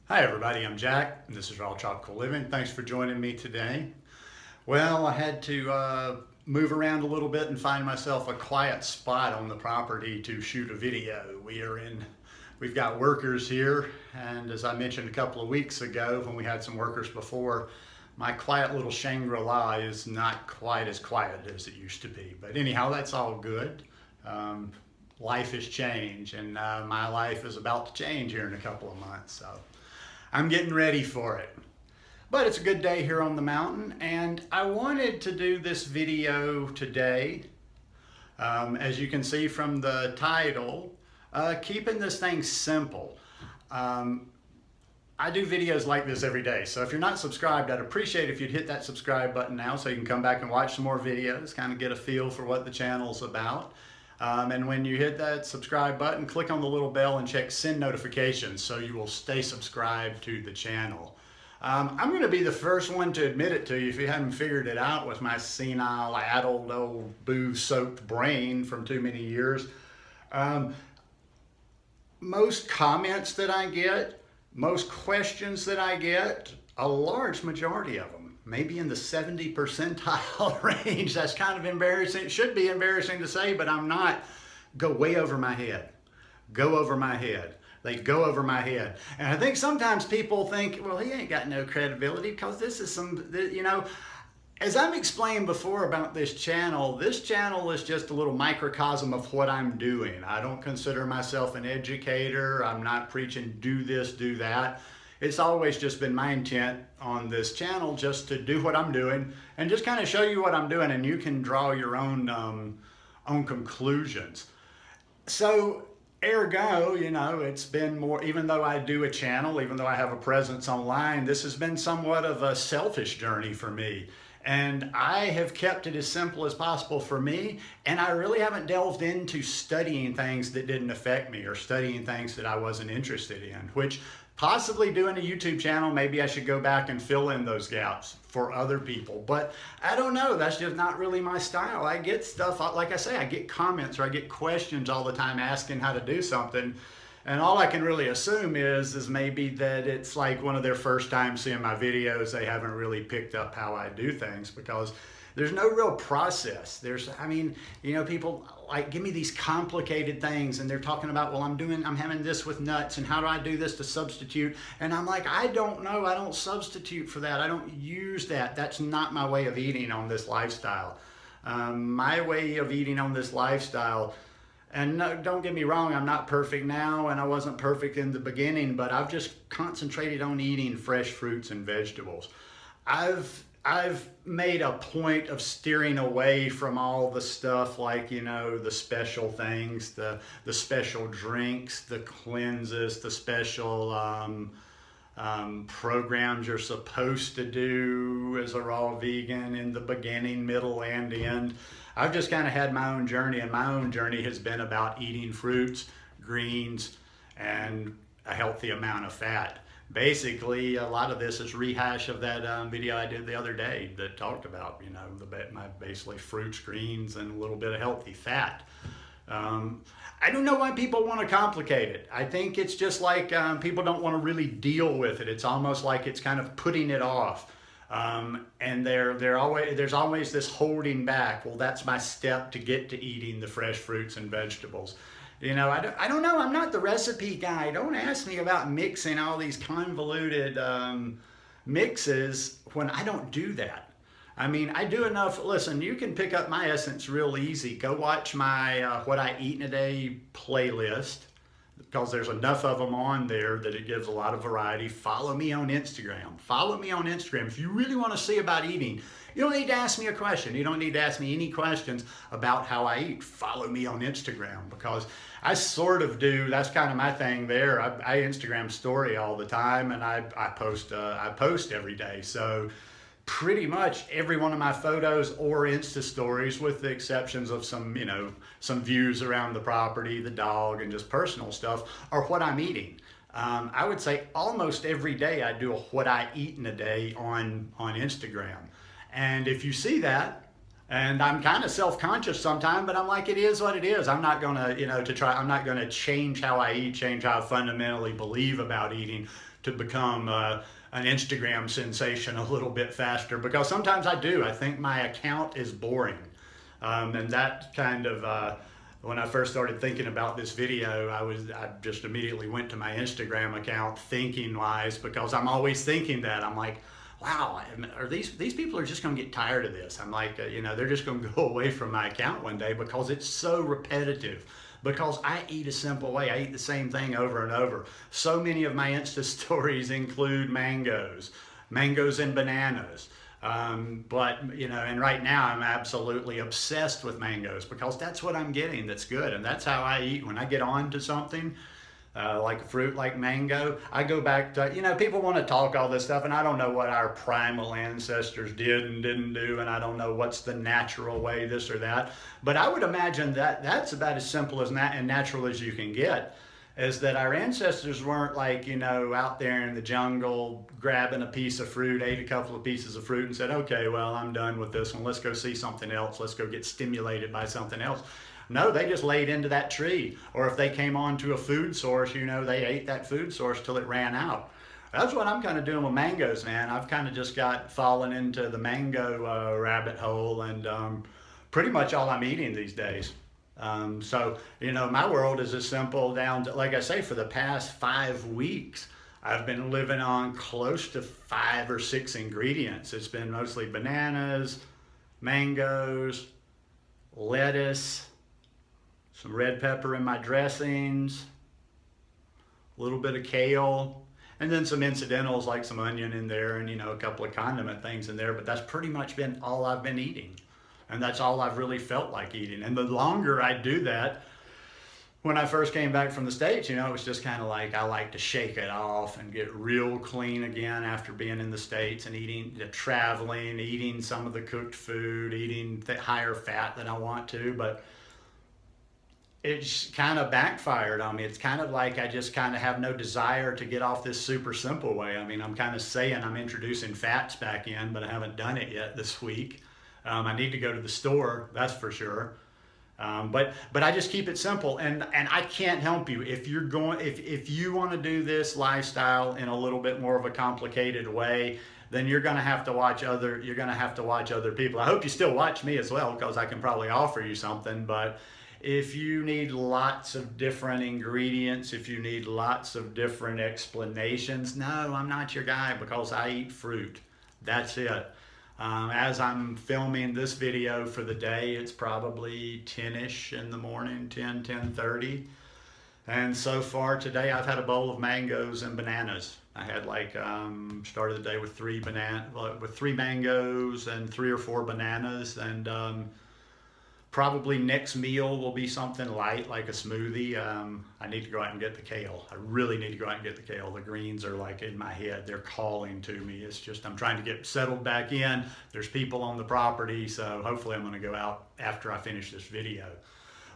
Hi everybody, I'm Jack, and this is Raw Tropical Living. Thanks for joining me today. Well, I had to move around a little bit and find myself a quiet spot on the property to shoot a video. We've got workers here, and as I mentioned a couple of weeks ago when we had some workers before, my quiet little Shangri-La is not quite as quiet as it used to be. But anyhow, that's all good. Life has changed, and my life is about to change here in a couple of months. So I'm getting ready for it. But it's a good day here on the mountain, and I wanted to do this video today, as you can see from the title, keeping this thing simple. I do videos like this every day, so if you're not subscribed, I'd appreciate if you'd hit that subscribe button now so you can come back and watch some more videos, kind of get a feel for what the channel's about. And when you hit that subscribe button, click on the little bell and check send notifications so you will stay subscribed to the channel. I'm going to be the first one to admit it to you if you haven't figured it out with my senile, addled, old booze-soaked brain from too many years. Most comments that I get, most questions that I get, a large majority of them, maybe in the 70 percentile range. That's kind of embarrassing. It should be embarrassing to say, but I'm not. Go way over my head. Go over my head. They go over my head. And I think sometimes people think, well, he ain't got no credibility because this is as I've explained before about this channel is just a little microcosm of what I'm doing. I don't consider myself an educator. I'm not preaching do this, do that. It's always just been my intent on this channel just to do what I'm doing and just kind of show you what I'm doing, and you can draw your own conclusions. So ergo, it's been more, even though I do a channel, even though I have a presence online, this has been somewhat of a selfish journey for me. And I have kept it as simple as possible for me, and I really haven't delved into studying things that didn't affect me or studying things that I wasn't interested in, which possibly doing a YouTube channel, maybe I should go back and fill in those gaps for other people. But I don't know, that's just not really my style. I get stuff, like I say, I get comments or I get questions all the time asking how to do something. And all I can really assume is maybe that it's like one of their first time seeing my videos. They haven't really picked up how I do things because there's no real process. People like give me these complicated things and they're talking about, well, I'm having this with nuts and how do I do this to substitute? And I'm like, I don't know. I don't substitute for that. I don't use that. That's not my way of eating on this lifestyle. My way of eating on this lifestyle, and no, don't get me wrong, I'm not perfect now and I wasn't perfect in the beginning, but I've just concentrated on eating fresh fruits and vegetables. I've made a point of steering away from all the stuff like, the special things, the special drinks, the cleanses, the special programs you're supposed to do as a raw vegan in the beginning, middle, and end. I've just kind of had my own journey, and my own journey has been about eating fruits, greens, and a healthy amount of fat. Basically, a lot of this is rehash of that video I did the other day that talked about, my basically fruits, greens, and a little bit of healthy fat. I don't know why people want to complicate it. I think it's just like people don't want to really deal with it. It's almost like it's kind of putting it off. And there's always this holding back. Well, that's my step to get to eating the fresh fruits and vegetables. I don't know. I'm not the recipe guy. Don't ask me about mixing all these convoluted mixes when I don't do that. I do enough. Listen, you can pick up my essence real easy. Go watch my What I Eat in a Day playlist, because there's enough of them on there that it gives a lot of variety. Follow me on Instagram. Follow me on Instagram. If you really want to see about eating, you don't need to ask me a question. You don't need to ask me any questions about how I eat. Follow me on Instagram, because I sort of do. That's kind of my thing there. I Instagram story all the time, and I post every day. So pretty much every one of my photos or Insta stories, with the exceptions of some views around the property, the dog, and just personal stuff, are what I'm eating. I would say almost every day I do a what I eat in a day on Instagram. And if you see that, and I'm kind of self-conscious sometimes, but I'm like, it is what it is. I'm not gonna, I'm not gonna change how I eat, change how I fundamentally believe about eating to become an Instagram sensation a little bit faster, because sometimes I do. I think my account is boring. And that kind of, when I first started thinking about this video, I just immediately went to my Instagram account thinking wise, because I'm always thinking that. I'm like, wow, are these people are just going to get tired of this. I'm like, they're just going to go away from my account one day because it's so repetitive. Because I eat a simple way. I eat the same thing over and over. So many of my Insta stories include mangoes and bananas. And right now I'm absolutely obsessed with mangoes, because that's what I'm getting that's good. And that's how I eat. When I get on to something, like a fruit like mango, I go back to, people want to talk all this stuff, and I don't know what our primal ancestors did and didn't do, and I don't know what's the natural way, this or that. But I would imagine that that's about as simple as and natural as you can get, is that our ancestors weren't like, out there in the jungle grabbing a piece of fruit, ate a couple of pieces of fruit and said, okay, well, I'm done with this one. Let's go see something else. Let's go get stimulated by something else. No, they just laid into that tree. Or if they came onto a food source, they ate that food source till it ran out. That's what I'm kind of doing with mangoes, man. I've kind of just got fallen into the mango rabbit hole, and pretty much all I'm eating these days. So, my world is as simple down to, like I say, for the past 5 weeks, I've been living on close to 5 or 6 ingredients. It's been mostly bananas, mangoes, lettuce, some red pepper in my dressings, a little bit of kale, and then some incidentals like some onion in there and, a couple of condiment things in there. But that's pretty much been all I've been eating. And that's all I've really felt like eating. And the longer I do that, when I first came back from the States, it was just kind of like, I like to shake it off and get real clean again after being in the States and traveling, eating some of the cooked food, eating the higher fat that I want to. But it's kind of backfired on me. It's kind of like I just kind of have no desire to get off this super simple way. I mean, I'm kind of saying I'm introducing fats back in, but I haven't done it yet this week. I need to go to the store, that's for sure. But I just keep it simple, and I can't help you if you want to do this lifestyle in a little bit more of a complicated way. Then you're going to have to watch other people. I hope you still watch me as well, because I can probably offer you something. But if you need lots of different ingredients, if you need lots of different explanations, no, I'm not your guy, because I eat fruit. That's it. As I'm filming this video for the day, it's probably 10-ish in the morning, 10:30. And so far today, I've had a bowl of mangoes and bananas. I had started the day with 3 mangoes and 3 or 4 bananas. And probably next meal will be something light, like a smoothie. I need to go out and get the kale. I really need to go out and get the kale. The greens are like in my head. They're calling to me. It's just, I'm trying to get settled back in. There's people on the property, so hopefully I'm going to go out after I finish this video.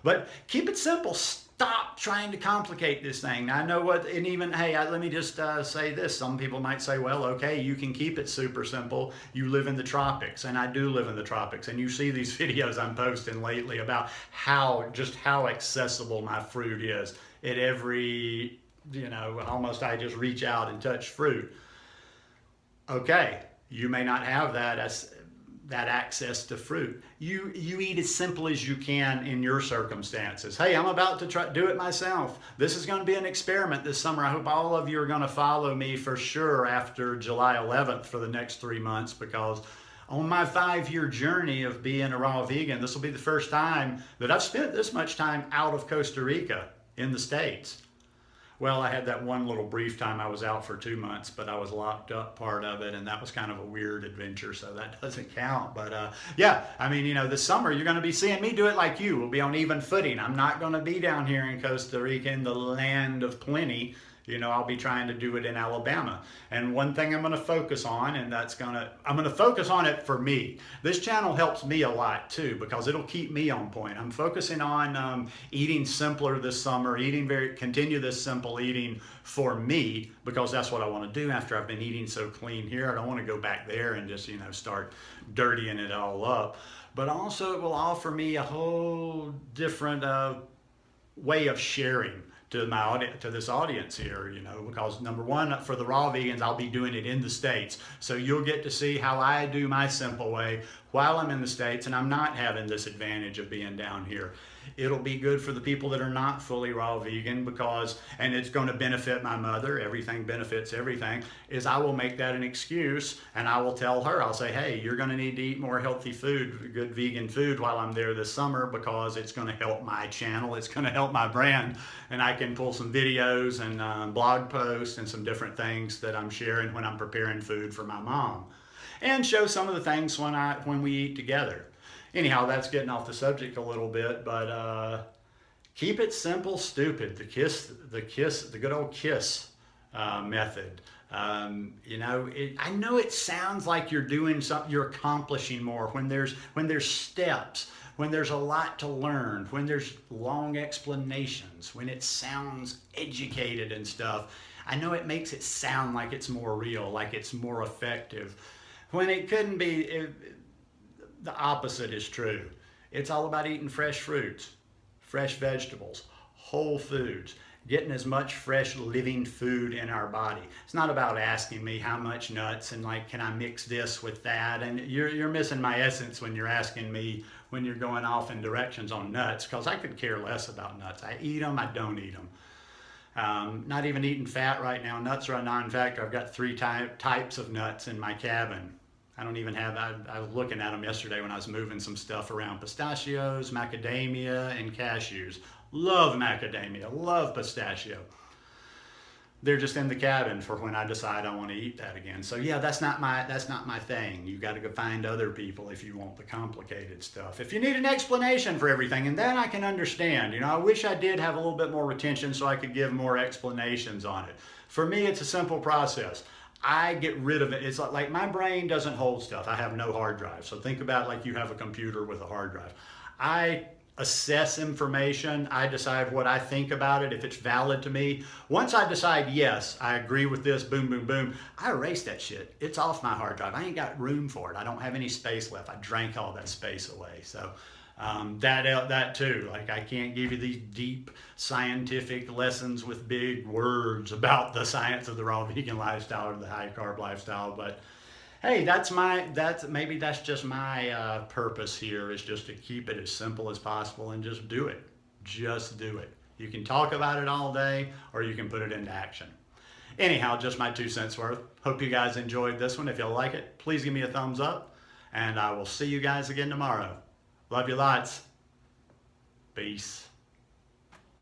But keep it simple. Stop trying to complicate this thing. Now, I know let me just say this. Some people might say, well, okay, you can keep it super simple. You live in the tropics, and I do live in the tropics. And you see these videos I'm posting lately about how accessible my fruit is. At every, almost I just reach out and touch fruit. Okay, you may not have that access to fruit. You eat as simple as you can in your circumstances. Hey, I'm about to do it myself. This is going to be an experiment this summer. I hope all of you are going to follow me for sure after July 11th for the next 3 months, because on my 5-year journey of being a raw vegan, this will be the first time that I've spent this much time out of Costa Rica in the States. Well, I had that one little brief time I was out for 2 months, but I was locked up part of it, and that was kind of a weird adventure, so that doesn't count. But yeah, I mean, this summer you're going to be seeing me do it like you. We'll be on even footing. I'm not going to be down here in Costa Rica in the land of plenty. I'll be trying to do it in Alabama. And one thing I'm going to focus on, and I'm going to focus on it for me. This channel helps me a lot too, because it'll keep me on point. I'm focusing on eating simpler this summer, continue this simple eating for me, because that's what I want to do after I've been eating so clean here. I don't want to go back there and just, start dirtying it all up. But also it will offer me a whole different way of sharing. to to this audience here, you know, because number one, for the raw vegans, I'll be doing it in the States. So you'll get to see how I do my simple way while I'm in the States and I'm not having this advantage of being down here. It'll be good for the people that are not fully raw vegan and it's going to benefit my mother. Everything benefits everything. Is I will make that an excuse and I will tell her, I'll say, hey, you're going to need to eat more healthy food, good vegan food while I'm there this summer because it's going to help my channel. It's going to help my brand. And I can pull some videos and blog posts and some different things that I'm sharing when I'm preparing food for my mom. And show some of the things when we eat together. Anyhow, that's getting off the subject a little bit, but keep it simple, stupid. The good old KISS method. You know, I know it sounds like you're doing something, you're accomplishing more when there's steps, when there's a lot to learn, when there's long explanations, when it sounds educated and stuff. I know it makes it sound like it's more real, like it's more effective, when it couldn't be. The opposite is true. It's all about eating fresh fruits, fresh vegetables, whole foods, getting as much fresh living food in our body. It's not about asking me how much nuts and like, can I mix this with that? And you're missing my essence when you're asking me, when you're going off in directions on nuts, because I could care less about nuts. I eat them, I don't eat them. Not even eating fat right now. Nuts are a non-factor. I've got 3 types of nuts in my cabin. I don't even have, I was looking at them yesterday when I was moving some stuff around. Pistachios, macadamia, and cashews. Love macadamia, love pistachio. They're just in the cabin for when I decide I want to eat that again. So yeah, that's not my thing. You got to go find other people if you want the complicated stuff. If you need an explanation for everything, and then I can understand. You know, I wish I did have a little bit more retention so I could give more explanations on it. For me, it's a simple process. I get rid of it. It's like my brain doesn't hold stuff. I have no hard drive. So think about like you have a computer with a hard drive. I assess information. I decide what I think about it, if it's valid to me. Once I decide, yes, I agree with this, boom, boom, boom, I erase that shit. It's off my hard drive. I ain't got room for it. I don't have any space left. I drank all that space away. So that too, like I can't give you these deep scientific lessons with big words about the science of the raw vegan lifestyle or the high carb lifestyle, but hey, maybe that's just my purpose here, is just to keep it as simple as possible and just do it. Just do it. You can talk about it all day or you can put it into action. Anyhow, just my 2 cents worth. Hope you guys enjoyed this one. If you like it, please give me a thumbs up and I will see you guys again tomorrow. Love you lots. Peace.